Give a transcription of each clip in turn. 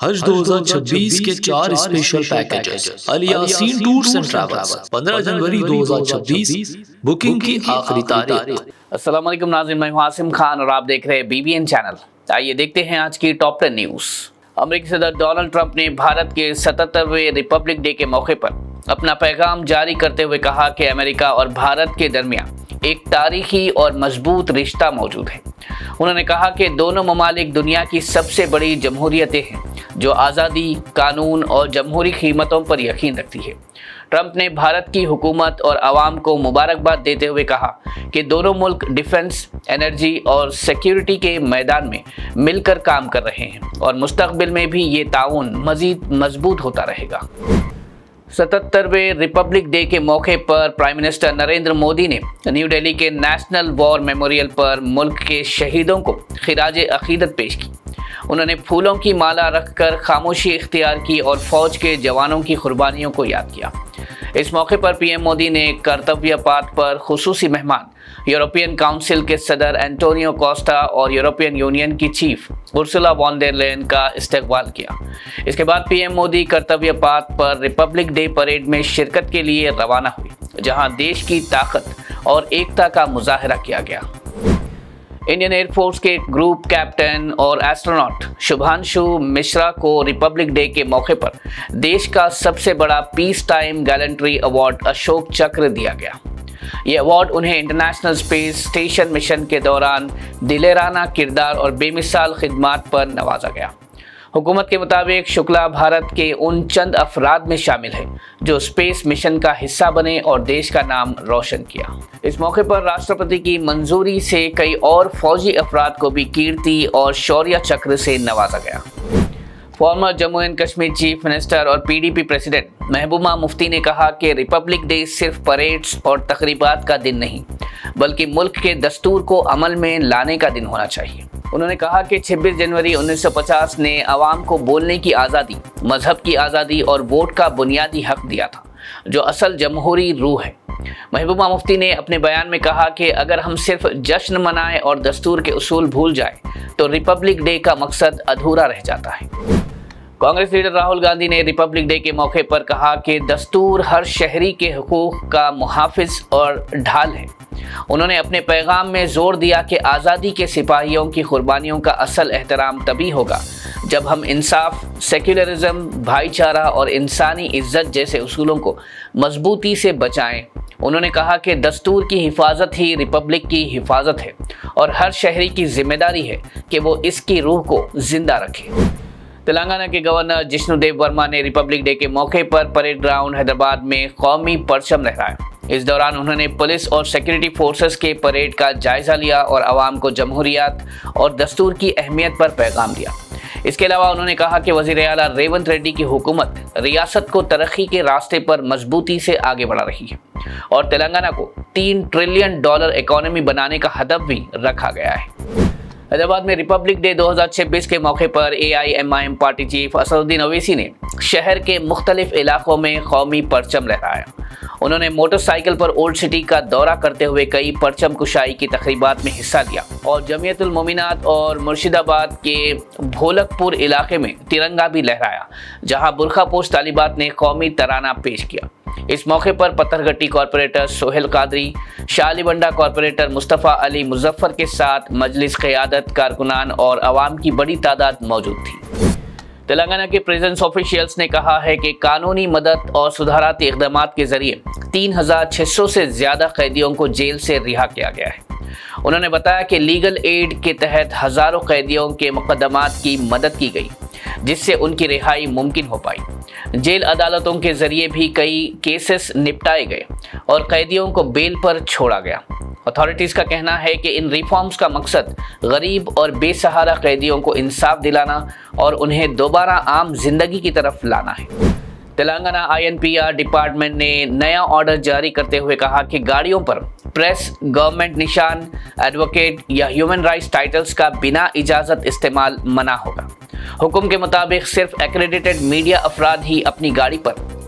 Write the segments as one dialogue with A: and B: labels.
A: حج 2026 کے 4 special packages Alyaseen tours and travels 15 جنوری 2026 booking کی آخری تاریخ۔
B: السلام علیکم ناظرین، میں ہوں عاصم خان اور آپ دیکھ رہے ہیں BBN چینل۔ آئیے دیکھتے ہیں آج کی ٹاپ 10 نیوز۔ امریکی صدر ڈونلڈ ٹرمپ نے بھارت کے 77ویں ریپبلک ڈے کے موقع پر اپنا پیغام جاری کرتے ہوئے کہا کہ امریکہ اور بھارت کے درمیان ایک تاریخی اور مضبوط رشتہ موجود ہے۔ انہوں نے کہا کہ دونوں ممالک دنیا کی سب سے بڑی جمہوریتیں ہیں جو آزادی، قانون اور جمہوری قیمتوں پر یقین رکھتی ہے۔ ٹرمپ نے بھارت کی حکومت اور عوام کو مبارکباد دیتے ہوئے کہا کہ دونوں ملک ڈیفنس، انرجی اور سیکیورٹی کے میدان میں مل کر کام کر رہے ہیں اور مستقبل میں بھی یہ تعاون مزید مضبوط ہوتا رہے گا۔ 77ویں ریپبلک ڈے کے موقع پر پرائم منسٹر نریندر مودی نے نیو دہلی کے نیشنل وار میموریل پر ملک کے شہیدوں کو خراج عقیدت پیش کی۔ انہوں نے پھولوں کی مالا رکھ کر خاموشی اختیار کی اور فوج کے جوانوں کی قربانیوں کو یاد کیا۔ اس موقع پر PM مودی نے کرتویہ پاتھ پر خصوصی مہمان یورپین کونسل کے صدر اینٹونیو کوسٹا اور یورپین یونین کی چیف ارسولا وان ڈر لائن کا استقبال کیا۔ اس کے بعد PM مودی کرتویہ پاتھ پر ریپبلک ڈے پریڈ میں شرکت کے لیے روانہ ہوئے، جہاں دیش کی طاقت اور ایکتا کا مظاہرہ کیا گیا۔ انڈین ایئر فورس کے گروپ کیپٹن اور ایسٹروناٹ شبھانشو مشرا کو ریپبلک ڈے کے موقع پر دیش کا سب سے بڑا پیس ٹائم گیلنٹری ایوارڈ اشوک چکر دیا گیا۔ یہ ایوارڈ انہیں انٹرنیشنل اسپیس اسٹیشن مشن کے دوران دلیرانہ کردار اور بے مثال خدمات پر نوازا گیا۔ حکومت کے مطابق شکلا بھارت کے ان چند افراد میں شامل ہے جو اسپیس مشن کا حصہ بنے اور دیش کا نام روشن کیا۔ اس موقع پر راشٹرپتی کی منظوری سے کئی اور فوجی افراد کو بھی کیرتی اور شوریہ چکر سے نوازا گیا۔ Former Jammu and Kashmir chief minister اور PDP پریزیڈنٹ محبوبہ مفتی نے کہا کہ ریپبلک ڈے صرف پریڈز اور تقریبات کا دن نہیں بلکہ ملک کے دستور کو عمل میں لانے کا دن ہونا چاہیے۔ انہوں نے کہا کہ 26 جنوری 1950 نے عوام کو بولنے کی آزادی، مذہب کی آزادی اور ووٹ کا بنیادی حق دیا تھا، جو اصل جمہوری روح ہے۔ محبوبہ مفتی نے اپنے بیان میں کہا کہ اگر ہم صرف جشن منائیں اور دستور کے اصول بھول جائیں تو ریپبلک ڈے کا مقصد ادھورا رہ جاتا ہے۔ کانگریس لیڈر راہل گاندھی نے ریپبلک ڈے کے موقع پر کہا کہ دستور ہر شہری کے حقوق کا محافظ اور ڈھال ہے۔ انہوں نے اپنے پیغام میں زور دیا کہ آزادی کے سپاہیوں کی قربانیوں کا اصل احترام تبھی ہوگا جب ہم انصاف، سیکولرزم، بھائی چارہ اور انسانی عزت جیسے اصولوں کو مضبوطی سے بچائیں۔ انہوں نے کہا کہ دستور کی حفاظت ہی ریپبلک کی حفاظت ہے اور ہر شہری کی ذمہ داری ہے کہ وہ اس کی روح کو زندہ رکھے۔ تلنگانہ کے گورنر جشنو دیو ورما نے ریپبلک ڈے کے موقع پر پریڈ گراؤنڈ حیدرآباد میں قومی پرچم لہرایا۔ اس دوران انہوں نے پولیس اور سیکورٹی فورسز کے پریڈ کا جائزہ لیا اور عوام کو جمہوریت اور دستور کی اہمیت پر پیغام دیا۔ اس کے علاوہ انہوں نے کہا کہ وزیر اعلیٰ ریونت ریڈی کی حکومت ریاست کو ترقی کے راستے پر مضبوطی سے آگے بڑھا رہی ہے اور تلنگانہ کو $3 ٹریلین اکانومی بنانے کا ہدف بھی رکھا گیا ہے۔ حیدرآباد میں ریپبلک ڈے 2026 کے موقع پر AIMIM پارٹی چیف اسد الدین اویسی نے شہر کے مختلف علاقوں میں قومی پرچم لہرایا۔ انہوں نے موٹر سائیکل پر اولڈ سٹی کا دورہ کرتے ہوئے کئی پرچم کشائی کی تقریبات میں حصہ لیا اور جمعیت المومنات اور مرشد آباد کے بھولک پور علاقے میں ترنگا بھی لہرایا، جہاں برقع پوش طالبات نے قومی ترانہ پیش کیا۔ اس موقع پر پتھر گٹی کارپوریٹر سہیل قادری، شالی بنڈا کارپوریٹر مصطفیٰ علی مظفر کے ساتھ مجلس قیادت، کارکنان اور عوام کی بڑی تعداد موجود تھی۔ تلنگانہ کے پریزنس آفیشیلز نے کہا ہے کہ قانونی مدد اور سدھاراتی اقدامات کے ذریعے 3600 سے زیادہ قیدیوں کو جیل سے رہا کیا گیا ہے۔ انہوں نے بتایا کہ لیگل ایڈ کے تحت ہزاروں قیدیوں کے مقدمات کی مدد کی گئی، جس سے ان کی رہائی ممکن ہو پائی۔ جیل عدالتوں کے ذریعے بھی کئی کیسز نپٹائے گئے اور قیدیوں کو بیل پر چھوڑا گیا۔ اتھارٹیز کا کہنا ہے کہ ان ریفارمز کا مقصد غریب اور بے سہارا قیدیوں کو انصاف دلانا اور انہیں دوبارہ عام زندگی کی طرف لانا ہے۔ تلنگانہ INPR ڈپارٹمنٹ نے نیا آرڈر جاری کرتے ہوئے کہا کہ گاڑیوں پر پریس، گورنمنٹ نشان، ایڈوکیٹ یا ہیومن رائٹس ٹائٹلز کا بنا اجازت استعمال منع ہوگا۔ حکم کے مطابق صرف ایکریڈیٹڈ میڈیا افراد ہی اپنی گاڑی پر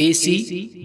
A: AC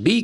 A: B